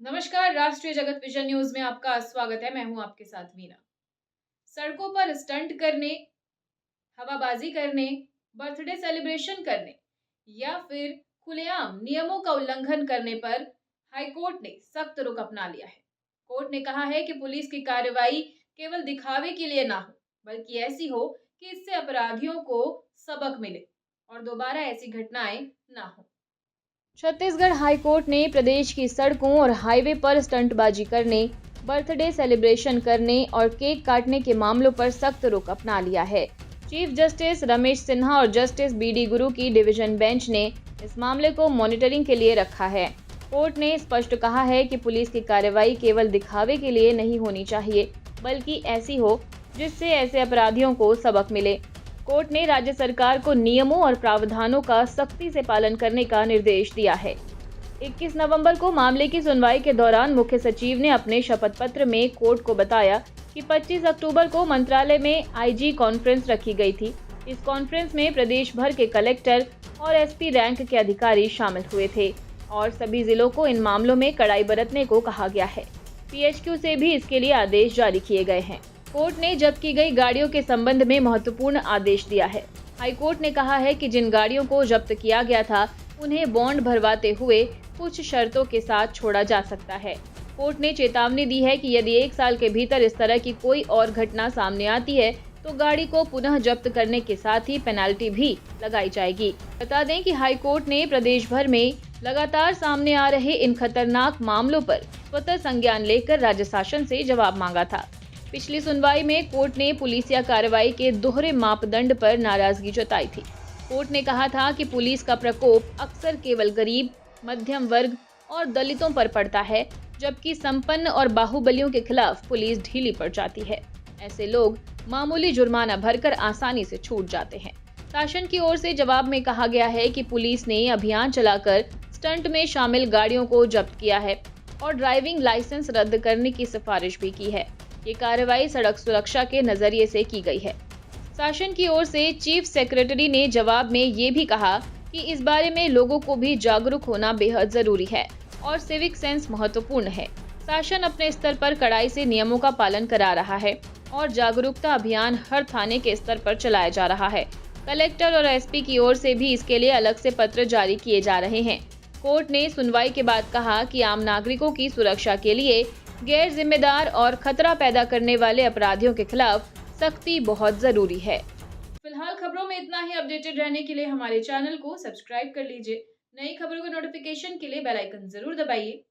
नमस्कार, राष्ट्रीय जगत विजन न्यूज में आपका स्वागत है। मैं हूं आपके साथ वीना। सड़कों पर स्टंट करने, हवाबाजी करने, बर्थडे सेलिब्रेशन करने या फिर खुलेआम नियमों का उल्लंघन करने पर हाईकोर्ट ने सख्त रुख अपना लिया है। कोर्ट ने कहा है कि पुलिस की कार्रवाई केवल दिखावे के लिए ना हो, बल्कि ऐसी हो कि इससे अपराधियों को सबक मिले और दोबारा ऐसी घटनाएं ना हो। छत्तीसगढ़ हाईकोर्ट ने प्रदेश की सड़कों और हाईवे पर स्टंटबाजी करने, बर्थडे सेलिब्रेशन करने और केक काटने के मामलों पर सख्त रुख अपना लिया है। चीफ जस्टिस रमेश सिन्हा और जस्टिस बी.डी. गुरु की डिवीजन बेंच ने इस मामले को मॉनिटरिंग के लिए रखा है। कोर्ट ने स्पष्ट कहा है कि पुलिस की कार्रवाई केवल दिखावे के लिए नहीं होनी चाहिए, बल्कि ऐसी हो जिससे ऐसे अपराधियों को सबक मिले। कोर्ट ने राज्य सरकार को नियमों और प्रावधानों का सख्ती से पालन करने का निर्देश दिया है। 21 नवंबर को मामले की सुनवाई के दौरान मुख्य सचिव ने अपने शपथ पत्र में कोर्ट को बताया कि 25 अक्टूबर को मंत्रालय में आईजी कॉन्फ्रेंस रखी गई थी। इस कॉन्फ्रेंस में प्रदेश भर के कलेक्टर और एसपी रैंक के अधिकारी शामिल हुए थे और सभी जिलों को इन मामलों में कड़ाई बरतने को कहा गया है। पीएचक्यू से भी इसके लिए आदेश जारी किए गए हैं। कोर्ट ने जब्त की गई गाड़ियों के संबंध में महत्वपूर्ण आदेश दिया है। हाईकोर्ट ने कहा है कि जिन गाड़ियों को जब्त किया गया था, उन्हें बॉन्ड भरवाते हुए कुछ शर्तों के साथ छोड़ा जा सकता है। कोर्ट ने चेतावनी दी है कि यदि 1 साल के भीतर इस तरह की कोई और घटना सामने आती है, तो गाड़ी को पुनः जब्त करने के साथ ही पेनाल्टी भी लगाई जाएगी। बता दें कि हाईकोर्ट ने प्रदेश भर में लगातार सामने आ रहे इन खतरनाक मामलों पर स्वतः संज्ञान लेकर राज्य शासन से जवाब मांगा था। पिछली सुनवाई में कोर्ट ने पुलिसिया कार्रवाई के दोहरे मापदंड पर नाराजगी जताई थी। कोर्ट ने कहा था कि पुलिस का प्रकोप अक्सर केवल गरीब, मध्यम वर्ग और दलितों पर पड़ता है, जबकि संपन्न और बाहुबलियों के खिलाफ पुलिस ढीली पड़ जाती है। ऐसे लोग मामूली जुर्माना भरकर आसानी से छूट जाते हैं। शासन की ओर से जवाब में कहा गया है कि पुलिस ने अभियान चलाकर स्टंट में शामिल गाड़ियों को जब्त किया है और ड्राइविंग लाइसेंस रद्द करने की सिफारिश भी की है। ये कार्रवाई सड़क सुरक्षा के नजरिए से की गई है। शासन की ओर से चीफ सेक्रेटरी ने जवाब में ये भी कहा कि इस बारे में लोगों को भी जागरूक होना बेहद जरूरी है और सिविक सेंस महत्वपूर्ण है। शासन अपने स्तर पर कड़ाई से नियमों का पालन करा रहा है और जागरूकता अभियान हर थाने के स्तर पर चलाया जा रहा है। कलेक्टर और एसपी की ओर से भी इसके लिए अलग से पत्र जारी किए जा रहे हैं। कोर्ट ने सुनवाई के बाद कहा कि आम नागरिकों की सुरक्षा के लिए गैर जिम्मेदार और खतरा पैदा करने वाले अपराधियों के खिलाफ सख्ती बहुत जरूरी है। फिलहाल खबरों में इतना ही। अपडेटेड रहने के लिए हमारे चैनल को सब्सक्राइब कर लीजिए। नई खबरों के नोटिफिकेशन के लिए बेल आइकन जरूर दबाइए।